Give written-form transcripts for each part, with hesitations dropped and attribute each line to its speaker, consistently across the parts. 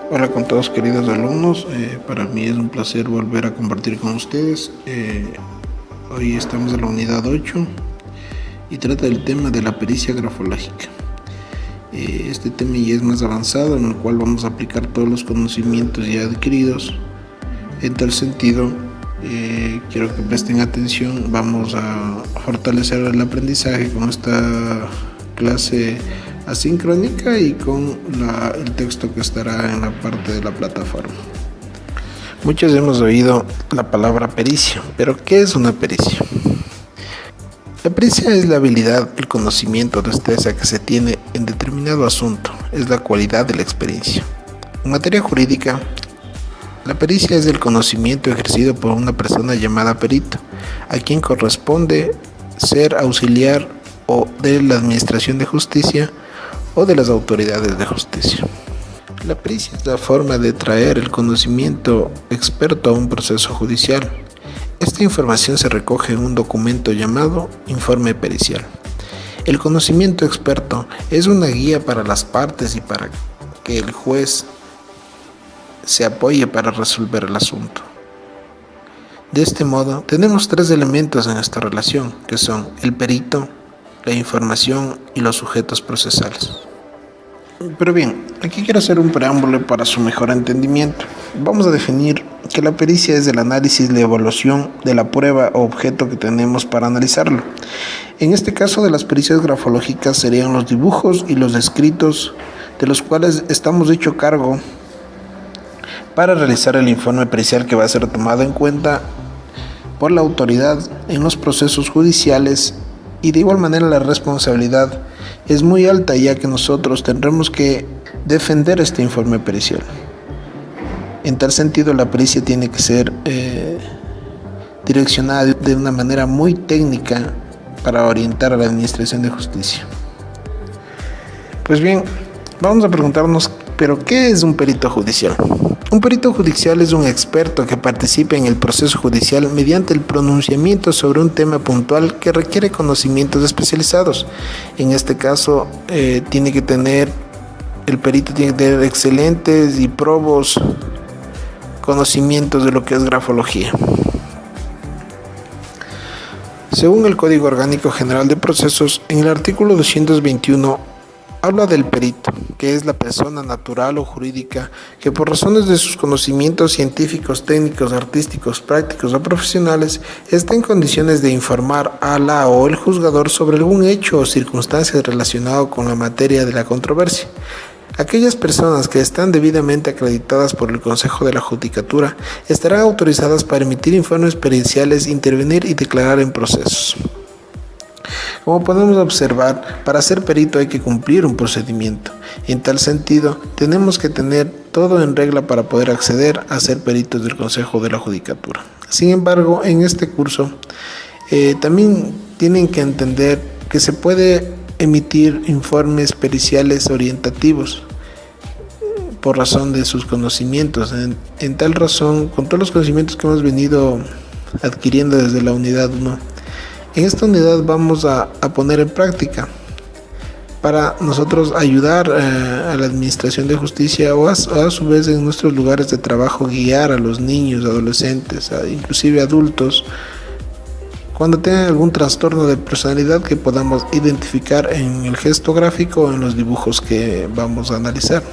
Speaker 1: Hola con todos queridos alumnos, para mí es un placer volver a compartir con ustedes. Hoy estamos en la unidad 8 y trata del tema de la pericia grafológica. Este tema ya es más avanzado, en el cual vamos a aplicar todos los conocimientos ya adquiridos. En tal sentido, quiero que presten atención. Vamos a fortalecer el aprendizaje con esta clase asincrónica y con el texto que estará en la parte de la plataforma. Muchos hemos oído la palabra pericia, pero ¿qué es una pericia? La pericia es la habilidad, el conocimiento o destreza que se tiene en determinado asunto, es la cualidad de la experiencia. En materia jurídica, la pericia es el conocimiento ejercido por una persona llamada perito, a quien corresponde ser auxiliar o de la administración de justicia o de las autoridades de justicia. La pericia es la forma de traer el conocimiento experto a un proceso judicial. Esta información se recoge en un documento llamado informe pericial. El conocimiento experto es una guía para las partes y para que el juez se apoye para resolver el asunto. De este modo, tenemos tres elementos en esta relación, que son el perito, la información y los sujetos procesales. Pero bien, aquí quiero hacer un preámbulo para su mejor entendimiento. Vamos a definir que la pericia es el análisis, la evaluación de la prueba o objeto que tenemos para analizarlo. En este caso de las pericias grafológicas serían los dibujos y los escritos de los cuales estamos hecho cargo para realizar el informe pericial que va a ser tomado en cuenta por la autoridad en los procesos judiciales, y de igual manera la responsabilidad es muy alta, ya que nosotros tendremos que defender este informe pericial. En tal sentido, la pericia tiene que ser direccionada de una manera muy técnica para orientar a la administración de justicia. Pues bien, vamos a preguntarnos, ¿pero qué es un perito judicial? Un perito judicial es un experto que participa en el proceso judicial mediante el pronunciamiento sobre un tema puntual que requiere conocimientos especializados. En este caso, el perito tiene que tener excelentes y probos conocimientos de lo que es grafología. Según el Código Orgánico General de Procesos, en el artículo 221, habla del perito, que es la persona natural o jurídica que por razones de sus conocimientos científicos, técnicos, artísticos, prácticos o profesionales está en condiciones de informar a la o el juzgador sobre algún hecho o circunstancia relacionado con la materia de la controversia. Aquellas personas que están debidamente acreditadas por el Consejo de la Judicatura estarán autorizadas para emitir informes periciales, intervenir y declarar en procesos. Como podemos observar, para ser perito hay que cumplir un procedimiento. En tal sentido, tenemos que tener todo en regla para poder acceder a ser peritos del Consejo de la Judicatura. Sin embargo, en este curso también tienen que entender que se puede emitir informes periciales orientativos por razón de sus conocimientos. En tal razón, con todos los conocimientos que hemos venido adquiriendo desde la unidad 1, en esta unidad vamos a poner en práctica para nosotros ayudar a la administración de justicia o a su vez en nuestros lugares de trabajo guiar a los niños, adolescentes, inclusive adultos, cuando tengan algún trastorno de personalidad que podamos identificar en el gesto gráfico o en los dibujos que vamos a analizar.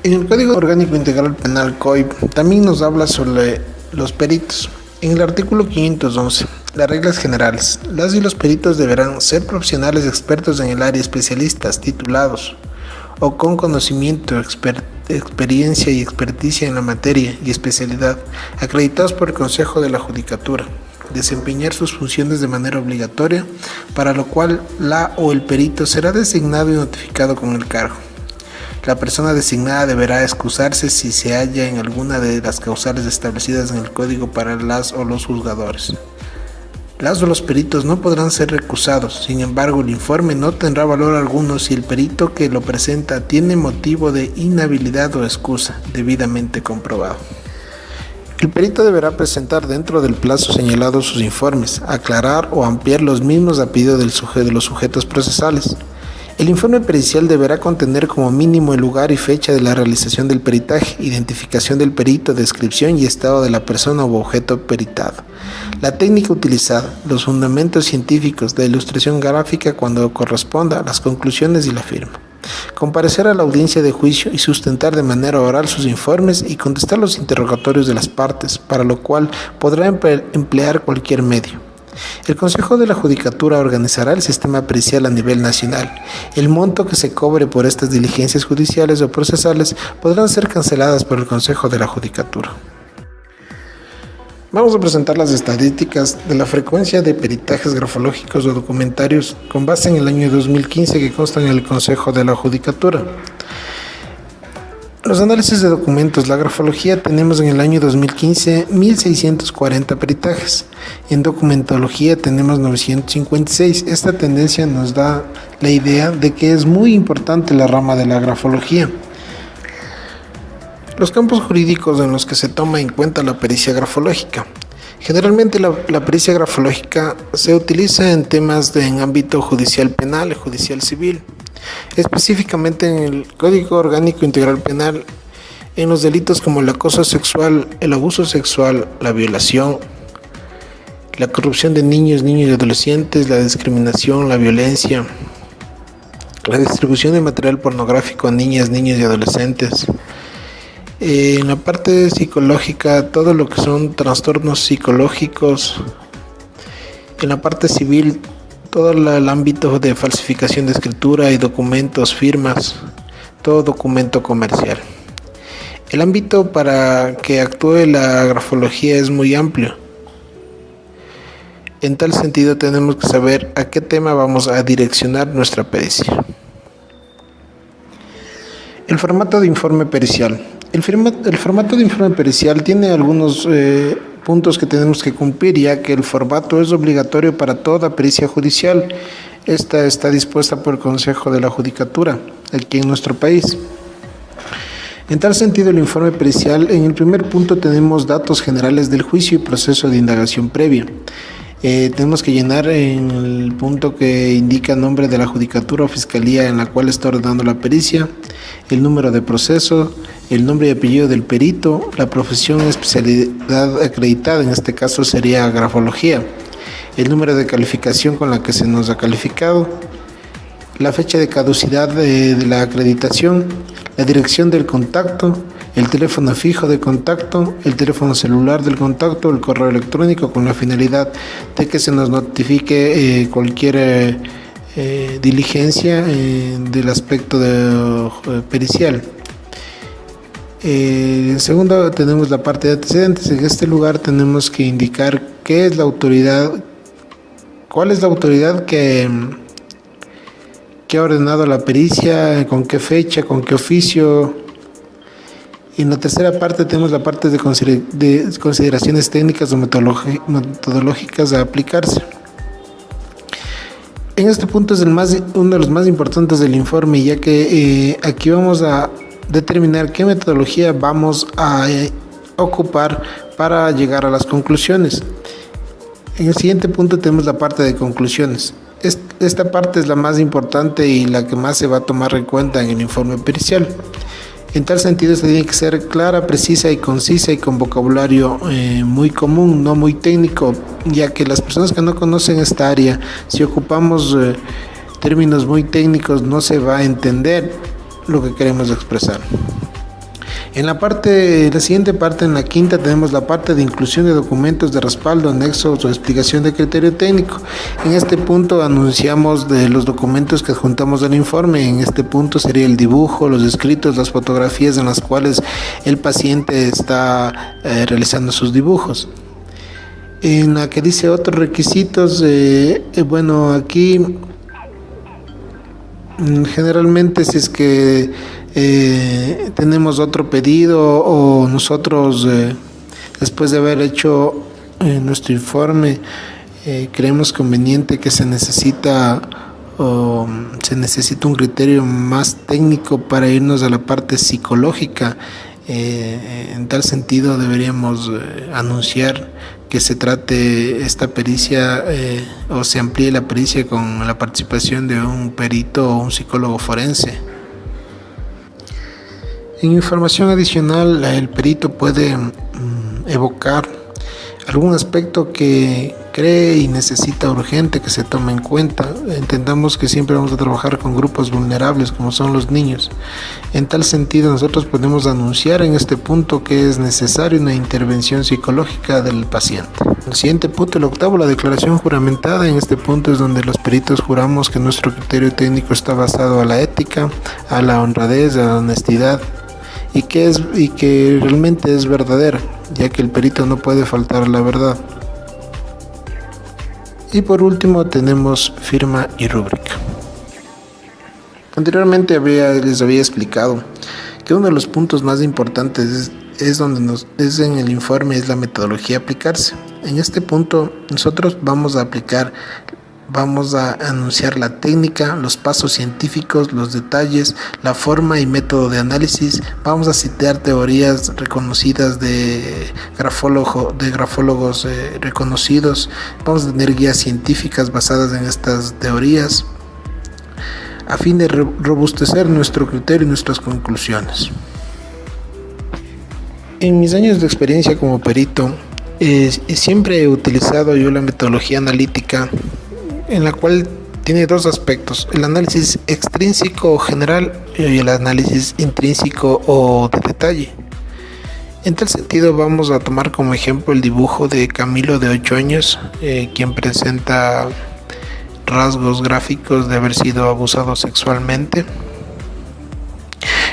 Speaker 1: En el Código Orgánico Integral Penal COIP también nos habla sobre los peritos. En el artículo 511, las reglas generales, las y los peritos deberán ser profesionales expertos en el área, especialistas, titulados o con conocimiento, experiencia y experticia en la materia y especialidad, acreditados por el Consejo de la Judicatura, desempeñar sus funciones de manera obligatoria, para lo cual la o el perito será designado y notificado con el cargo. La persona designada deberá excusarse si se halla en alguna de las causales establecidas en el Código para las o los juzgadores. Las o los peritos no podrán ser recusados. Sin embargo, el informe no tendrá valor alguno si el perito que lo presenta tiene motivo de inhabilidad o excusa debidamente comprobado. El perito deberá presentar dentro del plazo señalado sus informes, aclarar o ampliar los mismos a pedido de los sujetos procesales. El informe pericial deberá contener como mínimo el lugar y fecha de la realización del peritaje, identificación del perito, descripción y estado de la persona u objeto peritado, la técnica utilizada, los fundamentos científicos, la ilustración gráfica cuando corresponda, las conclusiones y la firma. Comparecer a la audiencia de juicio y sustentar de manera oral sus informes y contestar los interrogatorios de las partes, para lo cual podrá emplear cualquier medio. El Consejo de la Judicatura organizará el sistema pericial a nivel nacional. El monto que se cobre por estas diligencias judiciales o procesales podrán ser canceladas por el Consejo de la Judicatura. Vamos a presentar las estadísticas de la frecuencia de peritajes grafológicos o documentarios con base en el año 2015 que constan en el Consejo de la Judicatura. Los análisis de documentos, la grafología, tenemos en el año 2015 1.640 peritajes. En documentología tenemos 956. Esta tendencia nos da la idea de que es muy importante la rama de la grafología. Los campos jurídicos en los que se toma en cuenta la pericia grafológica. Generalmente la pericia grafológica se utiliza en temas en ámbito judicial penal y judicial civil. Específicamente en el Código Orgánico Integral Penal, en los delitos como el acoso sexual, el abuso sexual, la violación, la corrupción de niños y adolescentes, la discriminación, la violencia, la distribución de material pornográfico a niñas, niños y adolescentes. En la parte psicológica, todo lo que son trastornos psicológicos. En la parte civil, todo el ámbito de falsificación de escritura y documentos, firmas, todo documento comercial. El ámbito para que actúe la grafología es muy amplio. En tal sentido, tenemos que saber a qué tema vamos a direccionar nuestra pericia. El formato de informe pericial. El formato de informe pericial tiene algunos puntos que tenemos que cumplir, ya que el formato es obligatorio para toda pericia judicial. Esta está dispuesta por el Consejo de la Judicatura aquí en nuestro país. En tal sentido, el informe pericial, en el primer punto tenemos datos generales del juicio y proceso de indagación previa. Tenemos que llenar en el punto que indica nombre de la judicatura o fiscalía en la cual está ordenando la pericia, el número de proceso, el nombre y apellido del perito, la profesión y especialidad acreditada, en este caso sería grafología, el número de calificación con la que se nos ha calificado, la fecha de caducidad de la acreditación, la dirección del contacto, el teléfono fijo de contacto, el teléfono celular del contacto, el correo electrónico, con la finalidad de que se nos notifique cualquier diligencia del aspecto pericial. Segundo, tenemos la parte de antecedentes. En este lugar tenemos que indicar qué es la autoridad, cuál es la autoridad que ha ordenado la pericia, con qué fecha, con qué oficio. Y en la tercera parte tenemos la parte de consideraciones técnicas o metodológicas a aplicarse. En este punto es uno de los más importantes del informe, ya que aquí vamos a determinar qué metodología vamos a ocupar para llegar a las conclusiones. En el siguiente punto tenemos la parte de conclusiones. Esta parte es la más importante y la que más se va a tomar en cuenta en el informe pericial. En tal sentido, esta tiene que ser clara, precisa y concisa y con vocabulario muy común, no muy técnico, ya que las personas que no conocen esta área, si ocupamos términos muy técnicos, no se va a entender lo que queremos expresar. En la siguiente parte, en la quinta, tenemos la parte de inclusión de documentos de respaldo, anexos o explicación de criterio técnico. En este punto anunciamos de los documentos que adjuntamos al informe. En este punto sería el dibujo, los escritos, las fotografías en las cuales el paciente está realizando sus dibujos. En la que dice otros requisitos, aquí generalmente si es que tenemos otro pedido o nosotros después de haber hecho nuestro informe creemos conveniente que se necesita un criterio más técnico para irnos a la parte psicológica, En tal sentido deberíamos anunciar que se trate esta pericia o se amplíe la pericia con la participación de un perito o un psicólogo forense. En información adicional, el perito puede evocar algún aspecto que cree y necesita urgente que se tome en cuenta. Entendamos que siempre vamos a trabajar con grupos vulnerables como son los niños. En tal sentido, nosotros podemos anunciar en este punto que es necesaria una intervención psicológica del paciente. El siguiente punto, el octavo, la declaración juramentada. En este punto es donde los peritos juramos que nuestro criterio técnico está basado a la ética, a la honradez, a la honestidad y que realmente es verdadera, ya que el perito no puede faltar a la verdad. Y por último tenemos firma y rúbrica. Anteriormente les había explicado que uno de los puntos más importantes es en el informe, es la metodología a aplicarse. En este punto nosotros vamos a anunciar la técnica, los pasos científicos, los detalles, la forma y método de análisis. Vamos a citar teorías reconocidas de grafólogos reconocidos. Vamos a tener guías científicas basadas en estas teorías a fin de robustecer nuestro criterio y nuestras conclusiones. En mis años de experiencia como perito, siempre he utilizado yo la metodología analítica, en la cual tiene dos aspectos: el análisis extrínseco o general y el análisis intrínseco o de detalle. En tal sentido, vamos a tomar como ejemplo el dibujo de Camilo, de 8 años, quien presenta rasgos gráficos de haber sido abusado sexualmente.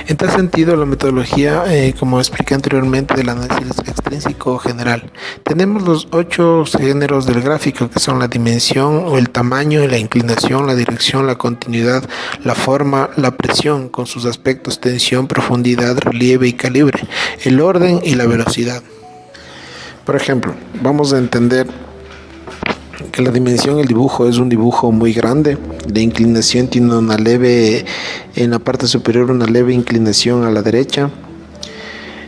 Speaker 1: En tal sentido, la metodología, como expliqué anteriormente, del análisis extrínseco general. Tenemos los 8 géneros del gráfico, que son la dimensión o el tamaño, la inclinación, la dirección, la continuidad, la forma, la presión con sus aspectos tensión, profundidad, relieve y calibre, el orden y la velocidad. Por ejemplo, vamos a entender que la dimensión del dibujo es un dibujo muy grande. La inclinación tiene una leve, en la parte superior, una leve inclinación a la derecha.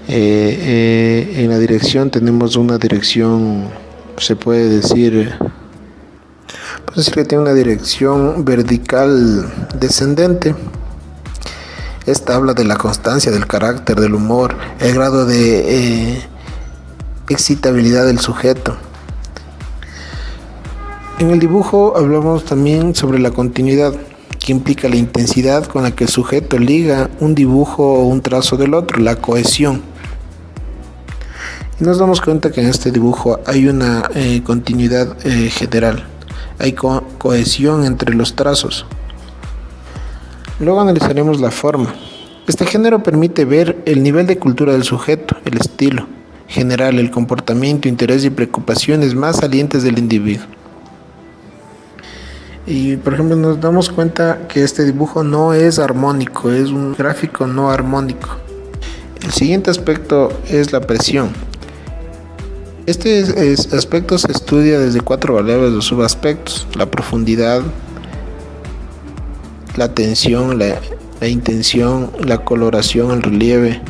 Speaker 1: En la dirección tenemos una dirección, se puede decir que tiene una dirección vertical descendente. Esta habla de la constancia, del carácter, del humor, el grado de excitabilidad del sujeto. En el dibujo hablamos también sobre la continuidad, que implica la intensidad con la que el sujeto liga un dibujo o un trazo del otro, la cohesión. Y nos damos cuenta que en este dibujo hay una continuidad general, hay cohesión entre los trazos. Luego analizaremos la forma. Este género permite ver el nivel de cultura del sujeto, el estilo general, el comportamiento, interés y preocupaciones más salientes del individuo. Y por ejemplo, nos damos cuenta que este dibujo no es armónico, es un gráfico no armónico. El siguiente aspecto es la presión. Este aspecto se estudia desde 4 variables o subaspectos: la profundidad, la tensión, la intención, la coloración, el relieve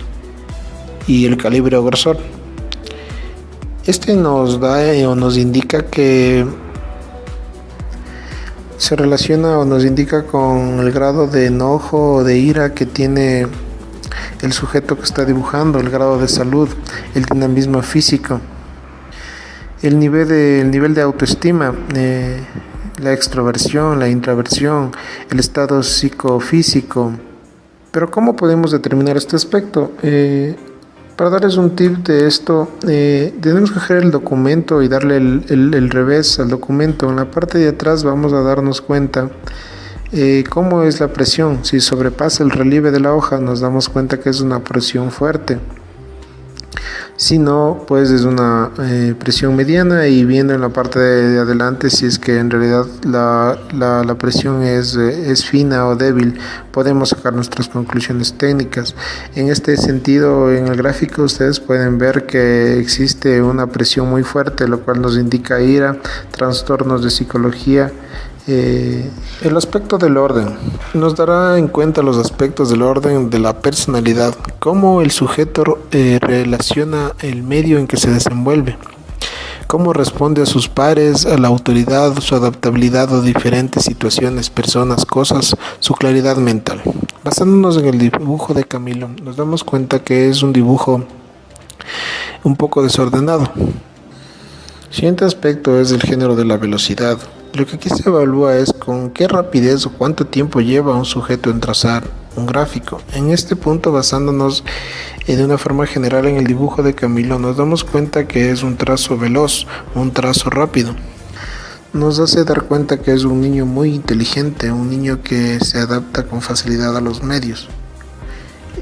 Speaker 1: y el calibre o grosor. Este nos da o nos indica que se relaciona o nos indica con el grado de enojo o de ira que tiene el sujeto que está dibujando, el grado de salud, el dinamismo físico, el nivel de autoestima, la extroversión, la introversión, el estado psicofísico. Pero ¿cómo podemos determinar este aspecto? Para darles un tip de esto, tenemos que coger el documento y darle el revés al documento. En la parte de atrás vamos a darnos cuenta cómo es la presión. Si sobrepasa el relieve de la hoja, nos damos cuenta que es una presión fuerte. Si no, pues es una presión mediana, y viendo en la parte de adelante si es que en realidad la presión es fina o débil, podemos sacar nuestras conclusiones técnicas. En este sentido, en el gráfico ustedes pueden ver que existe una presión muy fuerte, lo cual nos indica ira, trastornos de psicología, El aspecto del orden nos dará en cuenta los aspectos del orden de la personalidad, cómo el sujeto relaciona el medio en que se desenvuelve, cómo responde a sus pares, a la autoridad, su adaptabilidad a diferentes situaciones, personas, cosas, su claridad mental. Basándonos en el dibujo de Camilo, nos damos cuenta que es un dibujo un poco desordenado. Siguiente aspecto es el género de la velocidad. Lo que aquí se evalúa es con qué rapidez o cuánto tiempo lleva un sujeto en trazar un gráfico. En este punto, basándonos de una forma general en el dibujo de Camilo, nos damos cuenta que es un trazo veloz, un trazo rápido. Nos hace dar cuenta que es un niño muy inteligente, un niño que se adapta con facilidad a los medios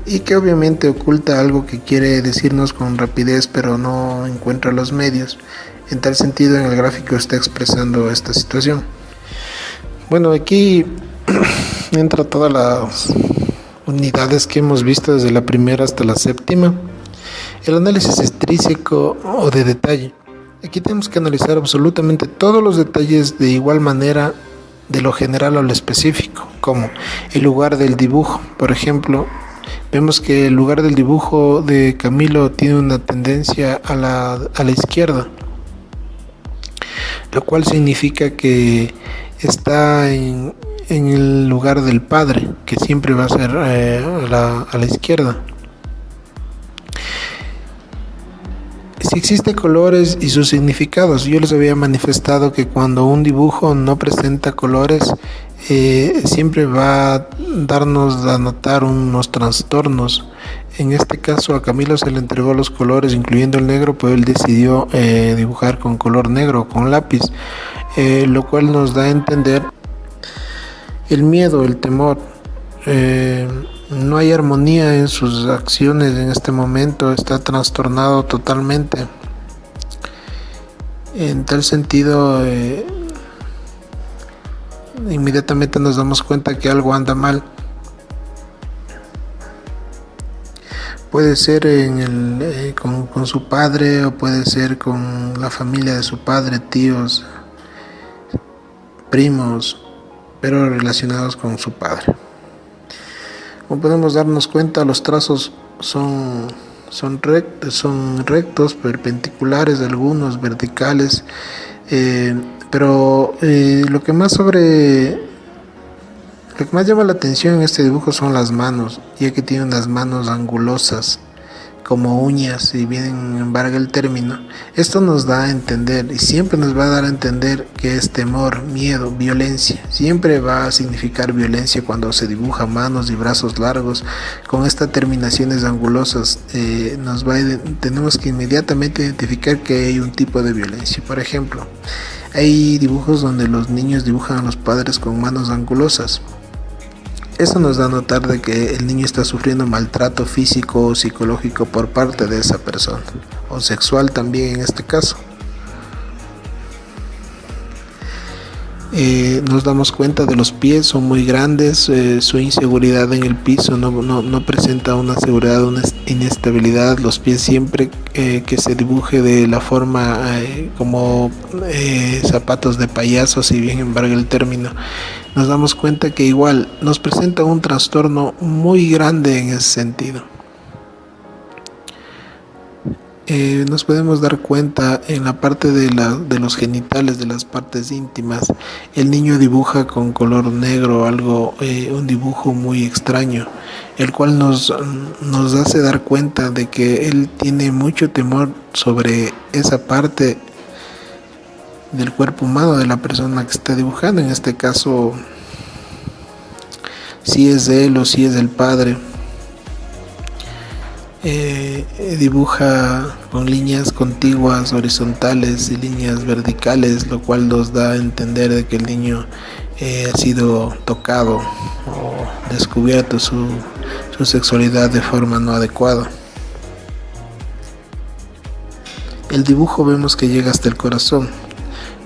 Speaker 1: y que obviamente oculta algo que quiere decirnos con rapidez, pero no encuentra los medios. En tal sentido, en el gráfico está expresando esta situación. Bueno, aquí entra todas las unidades que hemos visto desde la primera hasta la séptima. El análisis extrínseco o de detalle. Aquí tenemos que analizar absolutamente todos los detalles de igual manera, de lo general a lo específico, como el lugar del dibujo. Por ejemplo, vemos que el lugar del dibujo de Camilo tiene una tendencia a la izquierda, lo cual significa que está en el lugar del padre, que siempre va a ser a la izquierda. Si existen colores y sus significados, yo les había manifestado que cuando un dibujo no presenta colores, siempre va a darnos a notar unos trastornos. En este caso a Camilo se le entregó los colores, incluyendo el negro, pero él decidió dibujar con color negro, con lápiz, lo cual nos da a entender el miedo, el temor. No hay armonía en sus acciones en este momento, está trastornado totalmente. En tal sentido, inmediatamente nos damos cuenta que algo anda mal. Puede ser con su padre, o puede ser con la familia de su padre, tíos, primos, pero relacionados con su padre. Como podemos darnos cuenta, los trazos son rectos, perpendiculares, algunos verticales, pero lo que más llama la atención en este dibujo son las manos, ya que tiene unas manos angulosas como uñas, si bien embarga el término. Esto nos da a entender, y siempre nos va a dar a entender, que es temor, miedo, violencia. Siempre va a significar violencia cuando se dibuja manos y brazos largos con estas terminaciones angulosas. Tenemos que inmediatamente identificar que hay un tipo de violencia. Por ejemplo, hay dibujos donde los niños dibujan a los padres con manos angulosas. Eso nos da a notar de que el niño está sufriendo maltrato físico o psicológico por parte de esa persona, o sexual también en este caso. Nos damos cuenta de los pies, son muy grandes, su inseguridad en el piso no presenta una seguridad, una inestabilidad. Los pies siempre que se dibuje de la forma como zapatos de payaso, si bien embarga el término, nos damos cuenta que igual nos presenta un trastorno muy grande en ese sentido. Nos podemos dar cuenta en la parte de los genitales, de las partes íntimas. El niño dibuja con color negro un dibujo muy extraño, el cual nos hace dar cuenta de que él tiene mucho temor sobre esa parte del cuerpo humano de la persona que está dibujando. En este caso, si es de él o si es del padre. Dibuja con líneas contiguas, horizontales y líneas verticales, lo cual nos da a entender de que el niño ha sido tocado o descubierto su sexualidad de forma no adecuada. El dibujo vemos que llega hasta el corazón,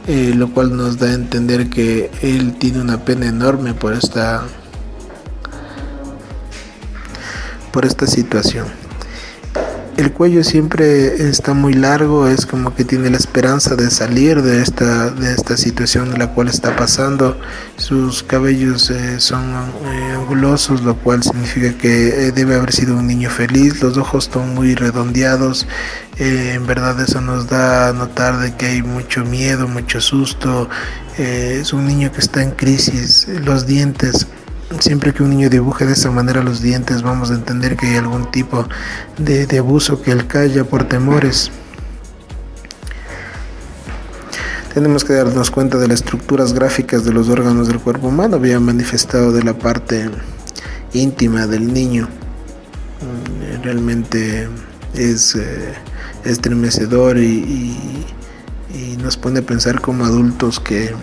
Speaker 1: lo cual nos da a entender que él tiene una pena enorme por esta situación. El cuello siempre está muy largo, es como que tiene la esperanza de salir de esta situación de la cual está pasando. Sus cabellos son angulosos, lo cual significa que debe haber sido un niño feliz. Los ojos están muy redondeados. En verdad eso nos da a notar de que hay mucho miedo, mucho susto. Es un niño que está en crisis. Los dientes, siempre que un niño dibuje de esa manera los dientes, vamos a entender que hay algún tipo de abuso que él calla por temores. Tenemos que darnos cuenta de las estructuras gráficas de los órganos del cuerpo humano, había manifestado de la parte íntima del niño. Realmente es estremecedor y nos pone a pensar como adultos que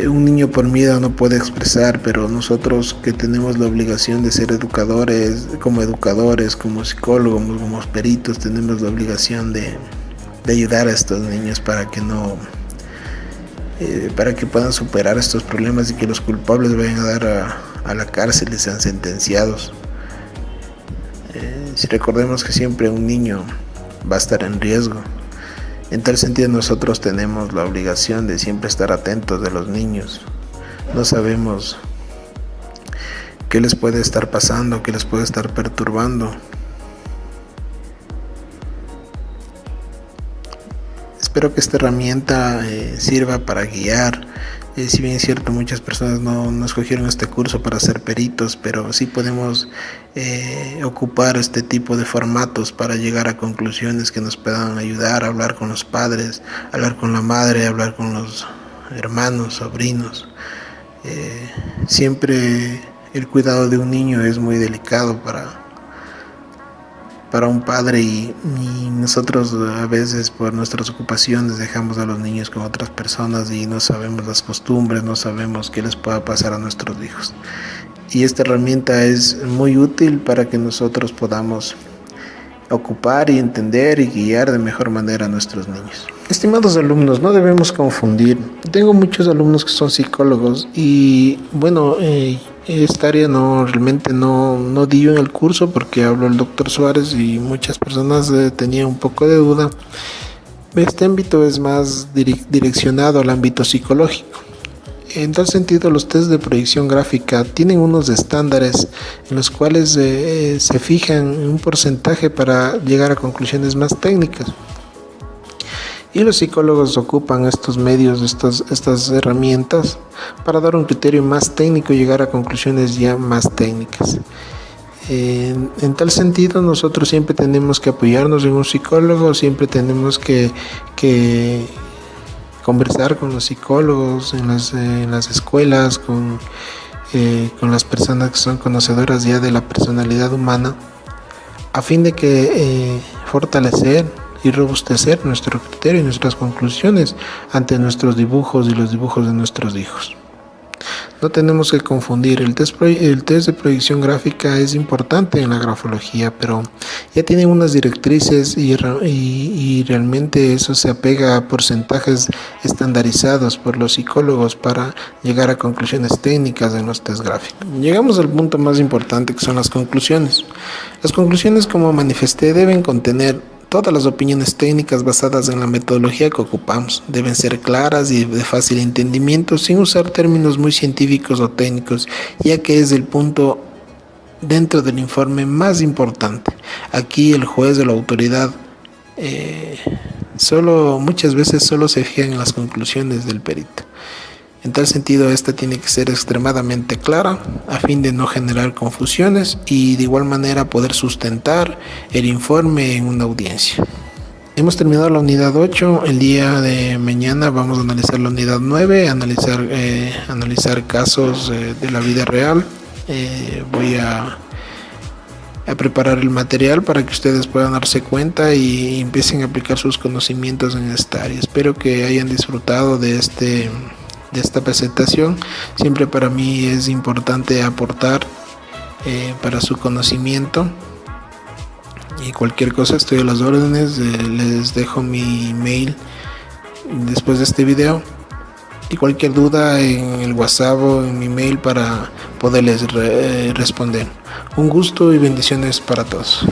Speaker 1: un niño por miedo no puede expresar, pero nosotros que tenemos la obligación de ser educadores, como psicólogos, como peritos, tenemos la obligación de ayudar a estos niños para que puedan superar estos problemas y que los culpables vayan a dar a la cárcel y sean sentenciados. Si recordemos que siempre un niño va a estar en riesgo. En tal sentido, nosotros tenemos la obligación de siempre estar atentos de los niños. No sabemos qué les puede estar pasando, qué les puede estar perturbando. Espero que esta herramienta sirva para guiar. Si bien es cierto, muchas personas no escogieron este curso para ser peritos, pero sí podemos ocupar este tipo de formatos para llegar a conclusiones que nos puedan ayudar a hablar con los padres, hablar con la madre, hablar con los hermanos, sobrinos. Siempre el cuidado de un niño es muy delicado para un padre y nosotros a veces por nuestras ocupaciones dejamos a los niños con otras personas y no sabemos las costumbres, no sabemos qué les pueda pasar a nuestros hijos. Y esta herramienta es muy útil para que nosotros podamos ocupar y entender y guiar de mejor manera a nuestros niños. Estimados alumnos, no debemos confundir. Tengo muchos alumnos que son psicólogos y bueno, esta área realmente no di yo en el curso porque habló el doctor Suárez y muchas personas tenían un poco de duda. Este ámbito es más direccionado al ámbito psicológico. En tal sentido, los test de proyección gráfica tienen unos estándares en los cuales se fijan un porcentaje para llegar a conclusiones más técnicas. Y los psicólogos ocupan estos medios, estas herramientas para dar un criterio más técnico y llegar a conclusiones ya más técnicas. En tal sentido, nosotros siempre tenemos que apoyarnos en un psicólogo, siempre tenemos que conversar con los psicólogos en las escuelas, con las personas que son conocedoras ya de la personalidad humana, a fin de que fortalecer y robustecer nuestro criterio y nuestras conclusiones ante nuestros dibujos y los dibujos de nuestros hijos. No tenemos que confundir, el test de proyección gráfica es importante en la grafología, pero ya tiene unas directrices y realmente eso se apega a porcentajes estandarizados por los psicólogos para llegar a conclusiones técnicas en los test gráficos. Llegamos al punto más importante, que son las conclusiones. Las conclusiones, como manifesté, deben contener todas las opiniones técnicas basadas en la metodología que ocupamos. Deben ser claras y de fácil entendimiento, sin usar términos muy científicos o técnicos, ya que es el punto dentro del informe más importante. Aquí el juez o la autoridad muchas veces solo se fijan en las conclusiones del perito. En tal sentido, esta tiene que ser extremadamente clara a fin de no generar confusiones y de igual manera poder sustentar el informe en una audiencia. Hemos terminado la unidad 8, el día de mañana vamos a analizar la unidad 9, analizar casos de la vida real. Voy a preparar el material para que ustedes puedan darse cuenta y empiecen a aplicar sus conocimientos en esta área. Espero que hayan disfrutado de esta presentación. Siempre para mí es importante aportar para su conocimiento y cualquier cosa estoy a las órdenes. Les dejo mi email después de este video y cualquier duda en el WhatsApp o en mi email para poderles responder. Un gusto y bendiciones para todos.